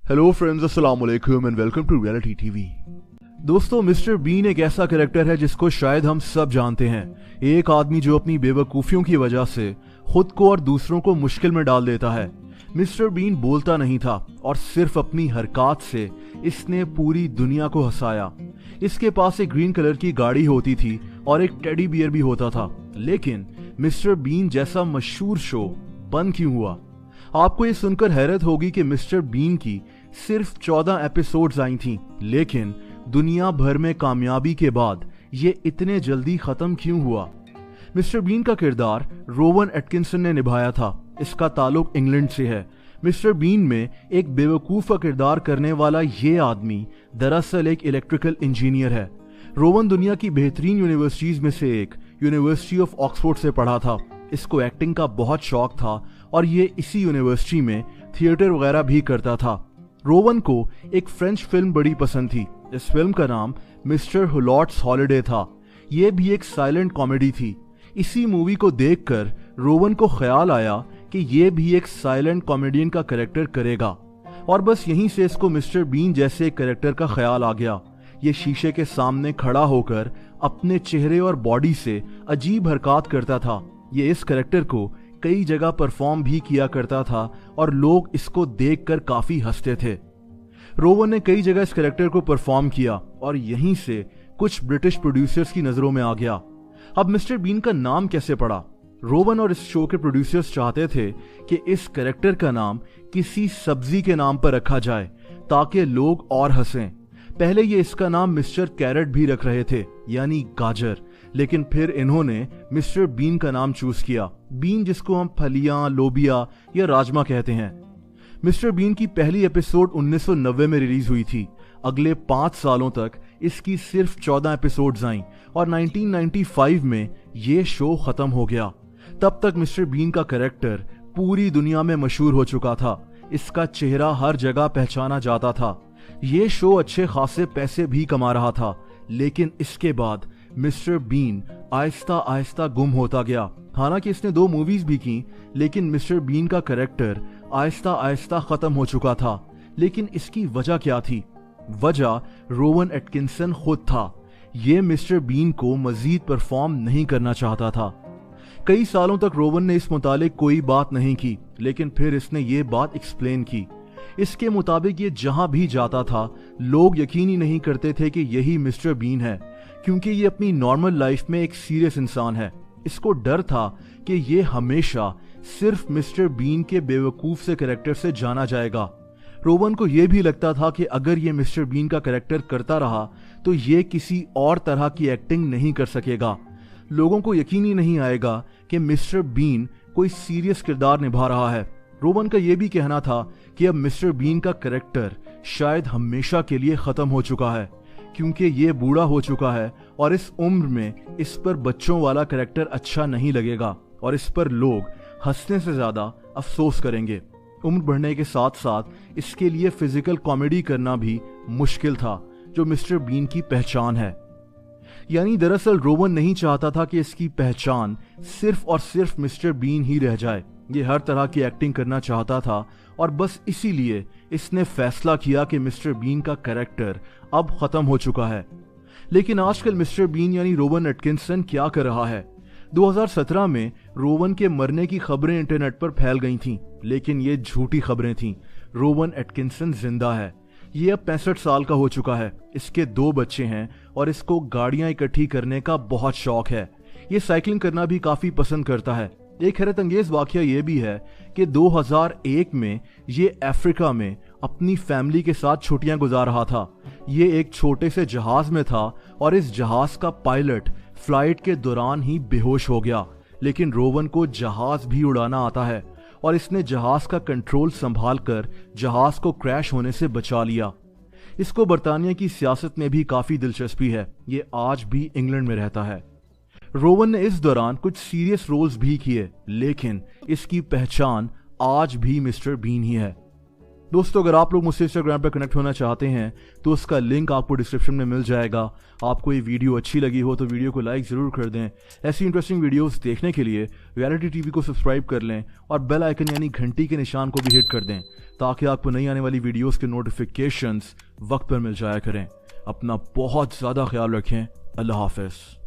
Hello friends, अस्सलाम वालेकुम and welcome to reality TV. दोस्तों, मिस्टर बीन एक ऐसा कैरेक्टर है जिसको शायद हम सब जानते हैं। एक आदमी जो अपनी बेवकूफ़ियों की वजह से खुद को और दूसरों को मुश्किल में डाल देता है। मिस्टर बीन बोलता नहीं था और सिर्फ अपनी हरकत से इसने पूरी दुनिया को हंसाया। इसके पास एक ग्रीन कलर की गाड़ी होती थी और एक टेडी बियर भी होता था। लेकिन मिस्टर बीन जैसा मशहूर शो बंद क्यों हुआ? आपको ये सुनकर हैरत होगी कि मिस्टर बीन की सिर्फ 14 एपिसोड्स आई थीं, लेकिन दुनिया भर में कामयाबी के बाद ये इतने जल्दी खत्म क्यों हुआ? मिस्टर बीन का किरदार रोवन एटकिंसन ने निभाया था। इसका ताल्लुक इंग्लैंड से है। मिस्टर बीन में एक बेवकूफ का किरदार करने वाला ये आदमी दरअसल एक इलेक्ट्रिकल इंजीनियर है। रोवन दुनिया की बेहतरीन यूनिवर्सिटीज में से एक यूनिवर्सिटी ऑफ ऑक्सफोर्ड से पढ़ा था। इसको एक्टिंग का बहुत शौक था और ये इसी यूनिवर्सिटी में थिएटर वगैरह भी करता था। रोवन को एक फ्रेंच फिल्म बड़ी पसंद थी। इस फिल्म का नाम मिस्टर हुलॉट्स हॉलिडे था। ये भी एक साइलेंट कॉमेडी थी। इसी मूवी को देखकर रोवन को ख्याल आया कि ये भी एक साइलेंट कॉमेडियन का कैरेक्टर करेगा और बस यहीं से इसको मिस्टर बीन जैसे एक कैरेक्टर का ख्याल आ गया। ये शीशे के सामने खड़ा होकर अपने चेहरे और बॉडी से अजीब हरकत करता था। ये इस कैरेक्टर को कई जगह परफॉर्म भी किया करता था और लोग इसको देखकर काफी हंसते थे। रोवन ने कई जगह इस कैरेक्टर को परफॉर्म किया और यहीं से कुछ ब्रिटिश प्रोड्यूसर्स की नजरों में आ गया। अब मिस्टर बीन का नाम कैसे पड़ा? रोवन और इस शो के प्रोड्यूसर्स चाहते थे कि इस कैरेक्टर का नाम किसी सब्जी के नाम पर रखा जाए ताकि लोग और हंसें। पहले ये इसका नाम मिस्टर कैरेट भी रख रहे थे, यानी गाजर, लेकिन फिर इन्होंने मिस्टर बीन का नाम चूज किया। बीन जिसको हम फलियां, लोबिया या राजमा कहते हैं। मिस्टर बीन की पहली एपिसोड 1990 में रिलीज हुई थी। अगले 5 सालों तक इसकी सिर्फ 14 एपिसोड्स आईं और 1995 में ये शो खत्म हो गया। तब तक मिस्टर बीन का कैरेक्टर पूरी दुनिया में मशहूर हो चुका था। इसका चेहरा हर जगह पहचाना जाता था। ये शो अच्छे खासे पैसे भी कमा रहा था, लेकिन इसके बाद मिस्टर बीन आहिस्ता आहिस्ता गुम होता गया। हालांकि इसने 2 मूवीज भी की, लेकिन मिस्टर बीन का कैरेक्टर आहिस्ता आहिस्ता खत्म हो चुका था। लेकिन इसकी वजह क्या थी? वजह रोवन एटकिंसन खुद था। ये मिस्टर बीन को मजीद परफॉर्म नहीं करना चाहता था। कई सालों तक रोवन ने इस मुतालिक कोई बात नहीं की, लेकिन फिर इसने ये बात एक्सप्लेन की। इसके मुताबिक ये जहां भी जाता था लोग यकीन ही नहीं करते थे कि यही मिस्टर बीन है, क्योंकि ये अपनी नॉर्मल लाइफ में एक सीरियस इंसान है। इसको डर था कि ये हमेशा सिर्फ मिस्टर बीन के बेवकूफ से कैरेक्टर से जाना जाएगा। रोवन को यह भी लगता था कि अगर ये मिस्टर बीन का कैरेक्टर करता रहा तो ये किसी और तरह की एक्टिंग नहीं कर सकेगा। लोगों को यकीन ही नहीं आएगा कि मिस्टर बीन कोई सीरियस किरदार निभा रहा है। रोवन का यह भी कहना था कि अब मिस्टर बीन का कैरेक्टर शायद हमेशा के लिए खत्म हो चुका है, क्योंकि ये बूढ़ा हो चुका है और इस उम्र में इस पर बच्चों वाला कैरेक्टर अच्छा नहीं लगेगा और इस पर लोग हंसने से ज्यादा अफसोस करेंगे। उम्र बढ़ने के साथ साथ इसके लिए फिजिकल कॉमेडी करना भी मुश्किल था, जो मिस्टर बीन की पहचान है। यानी दरअसल रोवन नहीं चाहता था कि इसकी पहचान सिर्फ और सिर्फ मिस्टर बीन ही रह जाए। ये हर तरह की एक्टिंग करना चाहता था और बस इसीलिए इसने फैसला किया कि मिस्टर बीन का कैरेक्टर अब खत्म हो चुका है। लेकिन आजकल मिस्टर बीन यानी रोवन एटकिंसन क्या कर रहा है? 2017 में रोवन के मरने की खबरें इंटरनेट पर फैल गई थीं, लेकिन ये झूठी खबरें थीं। रोवन एटकिंसन जिंदा है। ये अब 65 साल का हो चुका है। इसके 2 बच्चे हैं और इसको गाड़ियां इकट्ठी करने का बहुत शौक है। ये साइकिलिंग करना भी काफी पसंद करता है। एक हैरत अंगेज वाकया ये भी है कि 2001 में ये अफ्रीका में अपनी फैमिली के साथ छुट्टियां गुजार रहा था। ये एक छोटे से जहाज में था और इस जहाज का पायलट फ्लाइट के दौरान ही बेहोश हो गया। लेकिन रोवन को जहाज भी उड़ाना आता है और इसने जहाज का कंट्रोल संभाल कर जहाज को क्रैश होने से बचा लिया। इसको बरतानिया की सियासत में भी काफी दिलचस्पी है। ये आज भी इंग्लैंड में रहता है। रोवन ने इस दौरान कुछ सीरियस रोल्स भी किए, लेकिन इसकी पहचान आज भी मिस्टर बीन ही है। दोस्तों अगर आप लोग मुझसे इंस्टाग्राम पर कनेक्ट होना चाहते हैं तो उसका लिंक आपको डिस्क्रिप्शन में मिल जाएगा। आपको ये वीडियो अच्छी लगी हो तो वीडियो को लाइक ज़रूर कर दें। ऐसी इंटरेस्टिंग वीडियोस देखने के लिए रियलिटी टीवी को सब्सक्राइब कर लें और बेल आइकन यानी घंटी के निशान को भी हिट कर दें ताकि आपको नई आने वाली वीडियोस के नोटिफिकेशंस वक्त पर मिल जाया करें। अपना बहुत ज़्यादा ख्याल रखें। अल्लाह हाफ़िज़।